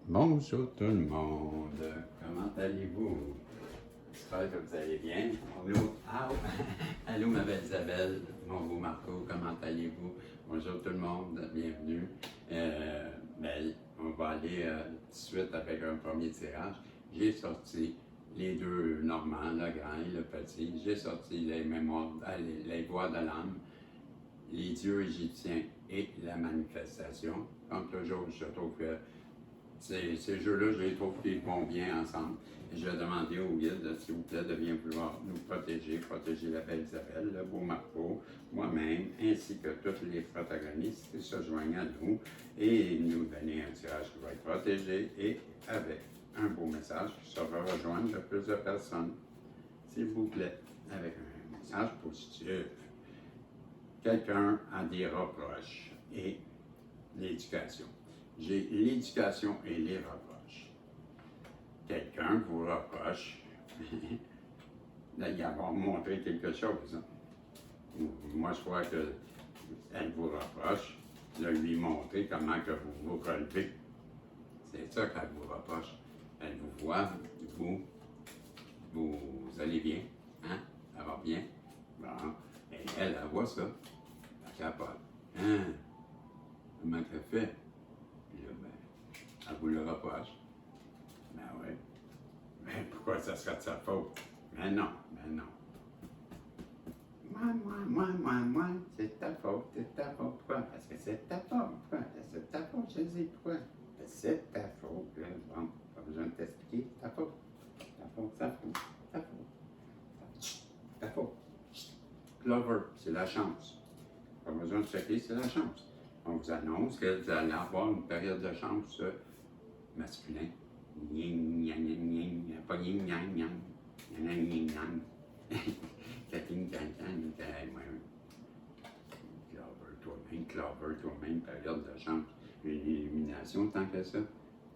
Bonjour tout le monde, comment allez-vous? J'espère que vous allez bien. Allô, allô ma belle Isabelle, mon beau Marco, comment allez-vous? Bonjour tout le monde, bienvenue. On va aller tout de suite avec un premier tirage. J'ai sorti les deux Normands, le grand et le petit. J'ai sorti les mémoires, les voix de l'âme, les dieux égyptiens et la manifestation. Comme toujours, je trouve que ces jeux-là, je les trouve qu'ils vont bien ensemble. Et je vais demander au guide, s'il vous plaît, de bien vouloir nous protéger la belle Isabelle, le beau Marco, moi-même, ainsi que tous les protagonistes qui se joignent à nous et nous donner un tirage qui va être protégé et avec un beau message qui va rejoindre le plus de personnes. S'il vous plaît, avec un message positif. Quelqu'un a des reproches et l'éducation. J'ai l'éducation et les reproches. Quelqu'un vous reproche d'y avoir montré quelque chose. Moi, je crois qu'elle vous reproche de lui montrer comment que vous vous relevez. C'est ça qu'elle vous reproche. Elle vous voit, vous allez bien, hein? Ça va bien. Bon. Et elle voit ça. Elle capote. Hein? Comment qu'elle fait? Elle vous le reproche. Ben oui. Mais pourquoi ça serait de sa faute? Mais non, mais non. Moi, c'est ta faute, c'est ta faute. Pourquoi? Parce que c'est ta faute. Pourquoi? C'est ta faute, je dis pourquoi? C'est ta faute. Bon, pas besoin de t'expliquer, ta faute. Ta faute, ta faute, ta faute. Ta faute. Clover, c'est la chance. Pas besoin de checker, c'est la chance. On vous annonce que vous allez avoir une période de chance masculin. Yin, yang, yang, yang. Pas yin, yang, yang. Yang, yang, yang. Kating, kang, Clover, toi-même, période de chance. Une illumination tant que ça.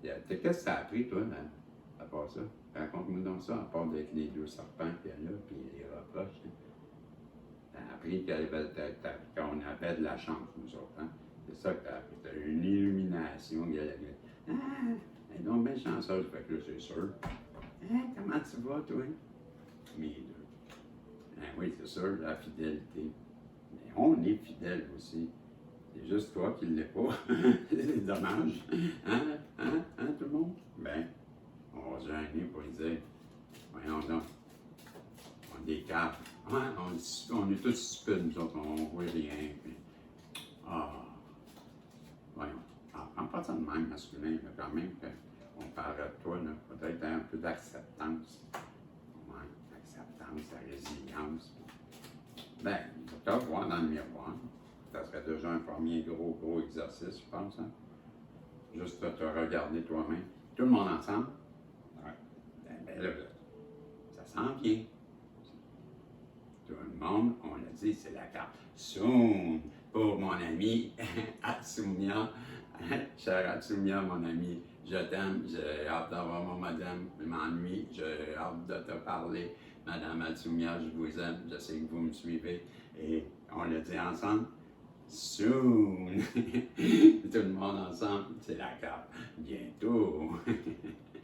Qu'est-ce que ça a appris, toi, là, à part ça? Raconte-moi donc ça, à part avec les deux serpents qu'il y a là, puis les reproches. T'as appris qu'on avait de la chance, nous autres, hein? C'est ça que t'as appris. T'as une illumination. Ah, elle est donc bien chanceuse, fait que là, c'est sûr. Hein, comment tu vas, toi? Mais oui, c'est sûr, la fidélité. Mais on est fidèle aussi. C'est juste toi qui ne l'es pas. C'est dommage. Hein, tout le monde? Ben, on va se gêner pour lui dire. Voyons donc. On est des caves. Hein? On est tous stupides, nous autres, on ne voit rien. Puis, voyons. En partant de même masculin, mais quand même, on parle de toi, peut-être un peu d'acceptance. Ouais, l'acceptance, la résilience. Ben, tu vas voir dans le miroir. Ça serait déjà un premier gros exercice, je pense. Hein? Juste de te regarder toi-même. Tout le monde ensemble. Ouais. Ben là, ça s'en vient. Tout le monde, on l'a dit, c'est la carte. Soon, pour mon ami Atsumia. Cher Atsumia, mon ami, je t'aime, j'ai hâte d'avoir mon madame, je m'ennuie, j'ai hâte de te parler. Madame Atsumia, je vous aime, je sais que vous me suivez. Et on l'a dit ensemble, soon. Tout le monde ensemble, c'est la carte. Bientôt.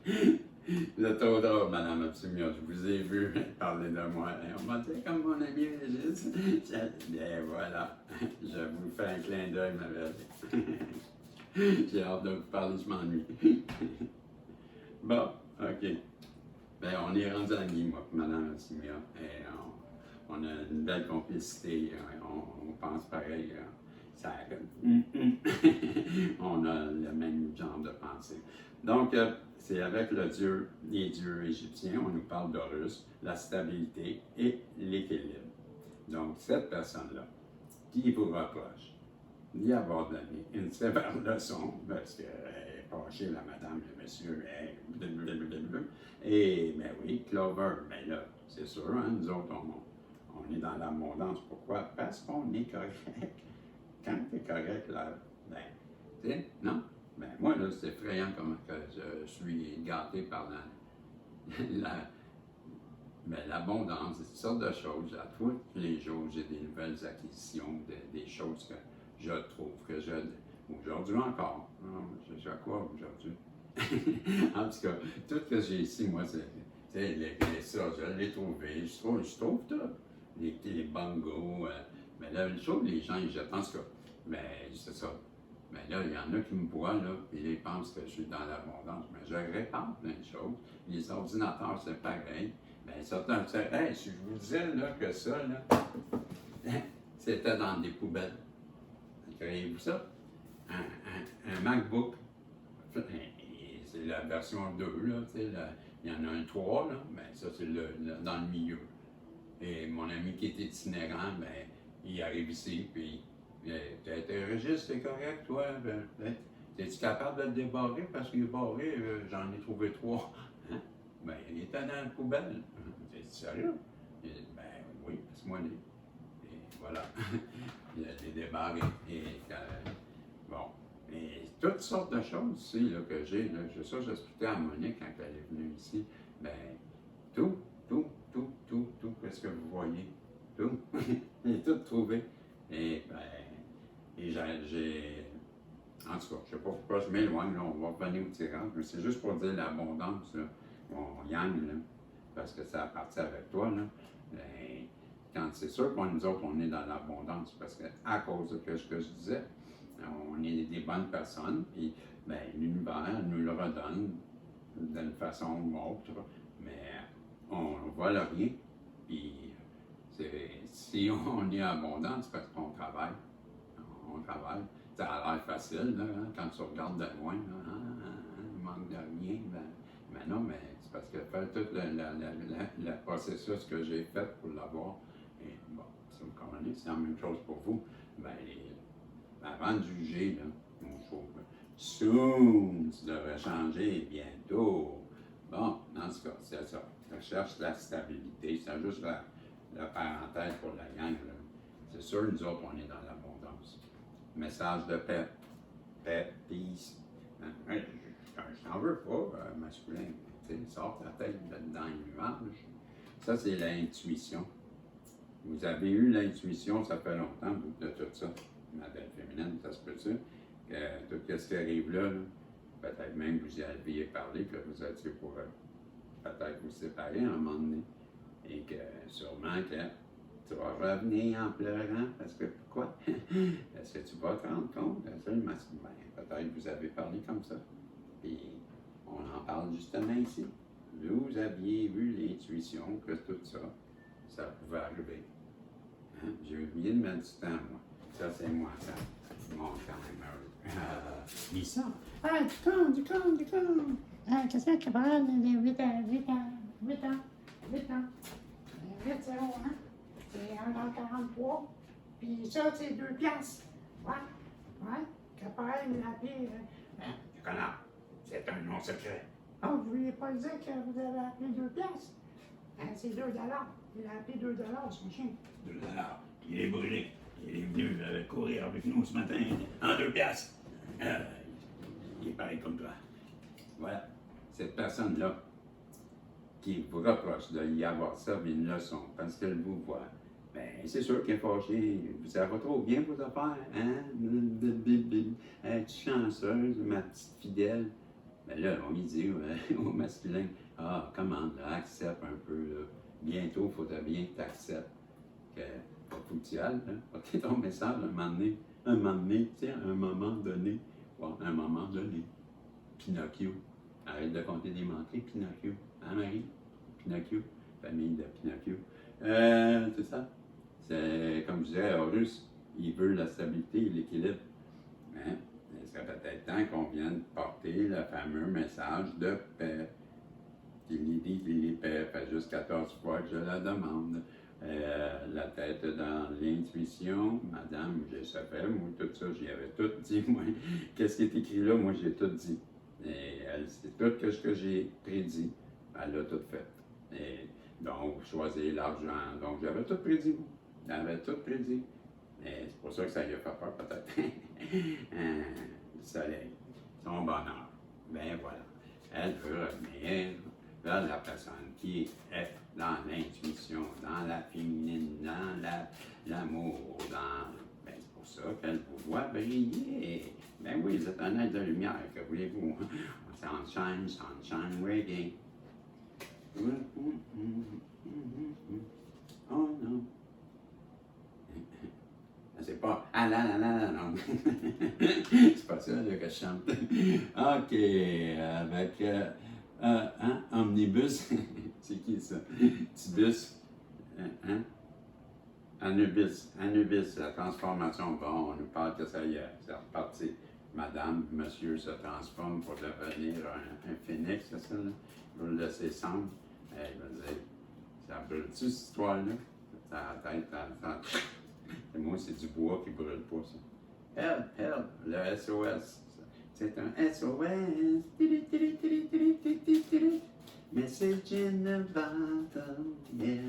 Vous êtes trop drôle, Madame Atsumia, je vous ai vu parler de moi. Et on m'a dit comme mon ami Régis. Bien voilà, je vous fais un clin d'œil, ma belle. J'ai hâte de vous parler, je m'ennuie. Bon, OK. Ben, on est rendu à mi, moi, Madame Atsumia. Et on a une belle complicité. On pense pareil. On a le même genre de pensée. Donc, c'est avec les dieux égyptiens, on nous parle d'Horus, la stabilité et l'équilibre. Donc, cette personne-là, qui vous reproche d'y avoir donné une sévère leçon, parce qu'elle est fâchée, la madame, le monsieur, et, ben oui, Clover, ben là, c'est sûr, hein, nous autres, on est dans l'abondance. Pourquoi? Parce qu'on est correct. Quand tu es correct, là, ben, tu sais, non? Ben, moi, là, c'est effrayant comment que je suis gâté par l'abondance, toutes sortes de choses. À tous les jours, j'ai des nouvelles acquisitions, des choses que je trouve que aujourd'hui encore, je sais quoi aujourd'hui? En tout cas, tout ce que j'ai ici, moi, c'est ça, je l'ai trouvé. Je trouve tout. Les bongos. Mais là, je trouve les gens, ils jettent. En tout cas, mais c'est ça. Mais là, il y en a qui me voient, là, et ils pensent que je suis dans l'abondance. Mais je répare plein de choses. Les ordinateurs, c'est pareil. Mais certains, hey, si je vous disais là, que ça, là, c'était dans des poubelles. Créez-vous ça? Un MacBook, c'est la version 2, là, il y en a un 3, là, mais ça, c'est dans le milieu. Et mon ami qui est itinérant, ben, il arrive ici, puis tes registres, c'est correct, toi? Es-tu capable de le débarrer? Parce qu'il est barré, j'en ai trouvé 3. Hein? Ben, il était dans la poubelle. C'est sérieux? Ben oui, passe-moi les. Et voilà. Il a été débarré. Et bon. Et toutes sortes de choses ici là, que j'ai. Ça, j'expliquais à Monique quand elle est venue ici. Ben, tout, qu'est-ce que vous voyez? Tout. J'ai tout trouvé. Et ben, j'ai. En tout cas, je ne sais pas pourquoi je m'éloigne, là, on va revenir au tirage, mais c'est juste pour dire l'abondance, là, on yang, là, parce que ça a parti avec toi, là. Ben, quand c'est sûr qu'on nous autres, on est dans l'abondance, parce que à cause de ce que je disais, on est des bonnes personnes, puis ben, l'univers nous le redonne d'une façon ou autre, mais on ne voit rien, puis si on est abondant, c'est parce qu'on travaille. On travaille. Ça a l'air facile, là, hein, quand tu regardes de loin, là, il manque de rien. Ben non, mais c'est parce que fait tout le processus que j'ai fait pour l'avoir. Et bon, si vous comprenez, c'est la même chose pour vous. Ben, avant de juger, là, mon chose, soon, tu devrais changer bientôt. Bon, en tout cas, c'est ça. Je cherche la stabilité. C'est juste la parenthèse pour la gang. Là. C'est sûr, nous autres, on est dans l'abondance. Message de paix. Paix, peace. Hein, je t'en veux pas, masculin. Sors ta tête dans les nuages. Ça, c'est l'intuition. Vous avez eu l'intuition, ça fait longtemps, de tout ça. Ma belle féminine, ça se peut-tu? Que tout ce qui arrive là, peut-être même vous y aviez parlé, que vous étiez pour peut-être vous séparer à un moment donné. Et que sûrement que tu vas revenir en pleurant, parce que pourquoi? Est-ce que tu vas te rendre compte? Peut-être que vous avez parlé comme ça. Puis on en parle justement ici. Vous aviez eu l'intuition que tout ça, ça pouvait arriver. Hein? J'ai oublié de mettre du temps, moi. Ça, c'est moi, ça. Mon timer. Lisa. Ah, du con. Ah, qu'est-ce que tu parles? 8 ans. 8 0, hein? C'est 1,43 $. Puis ça, c'est 2 piastres. Ouais. Caporal me l'a appelé. Connard, c'est un nom secret. Oh, vous ne vouliez pas dire que vous avez appelé 2 piastres? C'est 2 $. Il a appelé 2 $, son chien. 2 $. Il est brûlé. Il est venu courir avec nous ce matin en 2 piastres. Il est pareil comme toi. Voilà. Cette personne-là qui vous reproche de y avoir servi une leçon parce qu'elle vous voit, ben c'est sûr qu'elle est fâchée. Ça va trop bien vos affaires, hein? Es-tu chanceuse, ma petite fidèle? Ben là, on lui dit au masculin, ah, comment, là, accepte un peu, là. Bientôt, il faudrait bien que tu acceptes que pas faut que tu ailles, hein? Porter ton message un moment donné, tu sais, à un moment donné, ouais, à un moment donné. Pinocchio. Arrête de compter des menteries, Pinocchio. Hein, Marie? Pinocchio. Famille de Pinocchio. C'est ça. C'est, comme je disais, Horus, il veut la stabilité et l'équilibre. Hein? Il serait peut-être temps qu'on vienne porter le fameux message de paix. Il dit qu'il est paix, fait juste 14 fois que je la demande. La tête dans l'intuition, madame, je savais, moi, tout ça, j'y avais tout dit, moi. Qu'est-ce qui est écrit là, moi, j'ai tout dit. Et c'est tout ce que j'ai prédit, elle a tout fait. Et donc, choisir l'argent, donc j'avais tout prédit, moi. J'avais tout prédit. Et c'est pour ça que ça lui a fait peur, peut-être. Le soleil, son bonheur. Ben voilà. Elle veut revenir vers la personne qui est dans l'intuition, dans la féminine, dans l'amour, dans... Ben, c'est pour ça qu'elle vous voit briller. Ben oui, vous êtes un être de lumière, que voulez-vous? On s'en sunshine, sunshine reggae. Oh non. C'est pas ah là là là là non. C'est pas ça là, que je chante. OK, avec Omnibus. C'est qui ça? Tibus. Hein? Anubis, la transformation. Bon, on nous parle que ça y est, c'est reparti. Madame, monsieur se transforme pour devenir un phénix, c'est ça, là? Vous le laissez cendre. Hey, je veux dire, ça brûle-tu, cette histoire-là? Ça tête, moi, c'est du bois qui brûle pas, ça. Help, le SOS. C'est un SOS. Message in the bottle, yeah.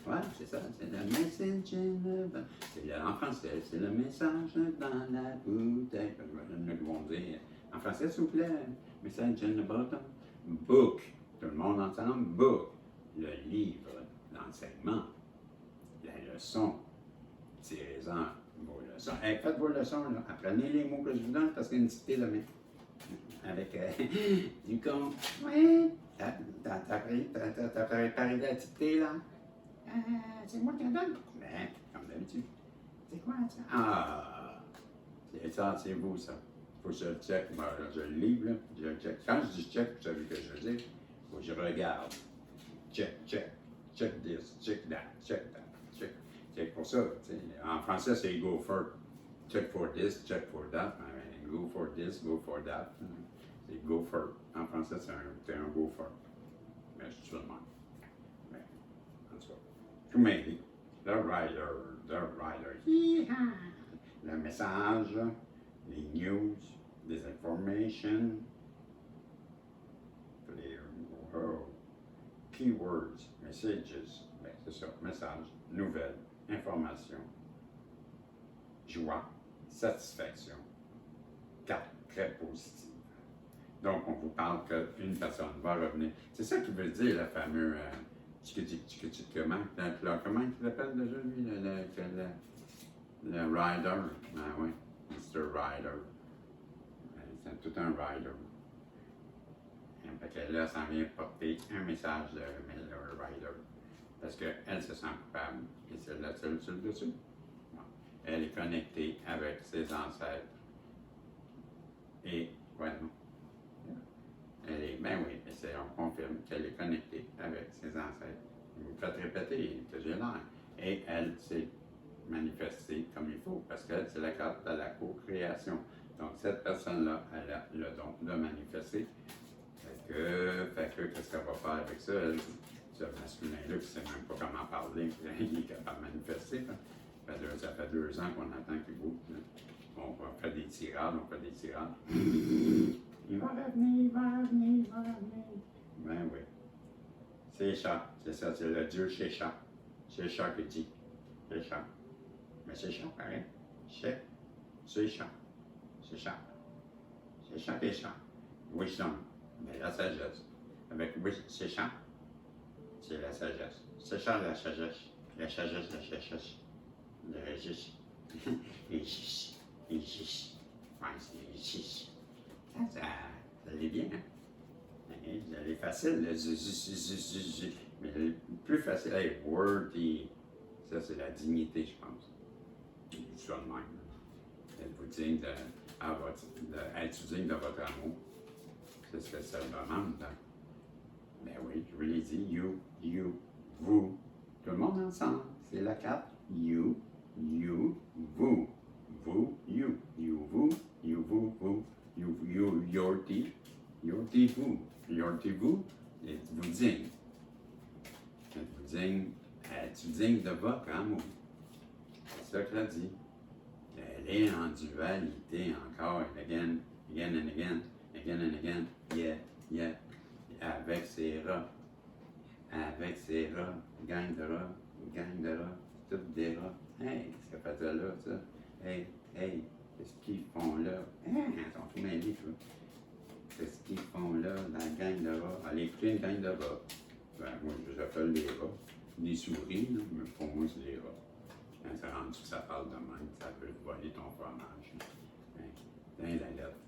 Ouais, c'est ça, c'est le message in the bottle. C'est en français, c'est le message dans la bouteille. Je vais le dire. En français, s'il vous plaît, message in the bottle. Book. Tout le monde ensemble, book. Le livre, l'enseignement, la leçon. Tirez-en vos leçons. Hey, faites vos leçons, là. Apprenez les mots que je vous donne parce qu'il y a une dictée là, mais avec du con. Oui. T'as préparé la dictée, là? C'est moi qui la donne. Ben, comme d'habitude. C'est quoi ça? Ah! C'est ça, c'est vous, ça. Faut que je le check. Moi, je le livre, là. Je le check. Quand je dis check, vous savez que je veux dire, faut que je regarde. Check, check. Check this, check that, check that, check. Check pour ça. T'sais. En français, c'est go for. Check for this, check for that. Go for this, go for that. C'est go for. En français, c'est un go for. Mais je suis seulement. Mais, en tout cas. Tout m'aide. The rider. Hi-ha! Le message, les news, les informations, les keywords, messages, ben, c'est ça, message, nouvelles, information, joie, satisfaction, carte très positive. Donc, on vous parle qu'une personne va revenir. C'est ça qui veut dire le fameux comment il l'appelle déjà, lui, le rider. Ah oui, Mr. Rider. C'est tout un rider. Fait que là, ça vient porter un message de Miller Rider. Parce qu'elle se sent coupable. Et c'est la seule sur le dessus. Bon. Elle est connectée avec ses ancêtres. Et, voilà. Elle est, ben oui, on confirme qu'elle est connectée avec ses ancêtres. Vous me faites répéter que j'ai l'air. Et elle s'est manifestée comme il faut, parce qu'elle, c'est la carte de la co-création. Donc, cette personne-là, elle a le don de manifester. Fait que qu'est-ce qu'elle va faire avec ça? Elle, ce masculin-là qui ne sait même pas comment parler, il est capable de manifester. Ça fait 2 ans qu'on attend qu'il bouge. On fait des tirades. Il va revenir. Ben oui. C'est Chat, c'est ça, c'est le dieu Chat. C'est Chat qui dit. C'est Chat. Mais c'est Chat, pareil. C'est Chat. C'est Chat. C'est Chat et Chat. Wisdom. Mais la sagesse. Avec c'est Chat. C'est la sagesse. C'est Chat, la sagesse. La sagesse. Le registre. Les gis. Ouais, c'est les gis. Ça allait bien, hein? Elle est facile, mais le plus facile, hey, worthy, ça c'est la dignité, je pense. Je dis ça de même. Êtes-vous digne être digne de votre amour? C'est ce que ça demande. Hein? Ben oui, je vous l'ai dit, you, vous. Tout le monde ensemble, c'est la carte. You, vous. Vous, you, vous, vous. You, your teeth, vous. Yortez-vous, êtes-vous digne? Êtes-vous digne? Es-tu digne de votre amour? C'est ça qu'elle a dit. Elle est en dualité encore, again and again, yeah. Avec ses rats, gang de rats, toutes des rats. Hey, qu'est-ce qu'elle faisait là, ça? Hey, qu'est-ce qu'ils font là? Ils sont tout mêlés, toi. Qu'est-ce qu'ils font là, dans la gang de rats? Allez écouter une gang de rats. Ben, moi, je les appelle les rats. Des souris, là, mais pour moi, c'est des rats. Quand c'est rendu que ça parle de même, ça peut voler ton fromage. Ben, la lettre.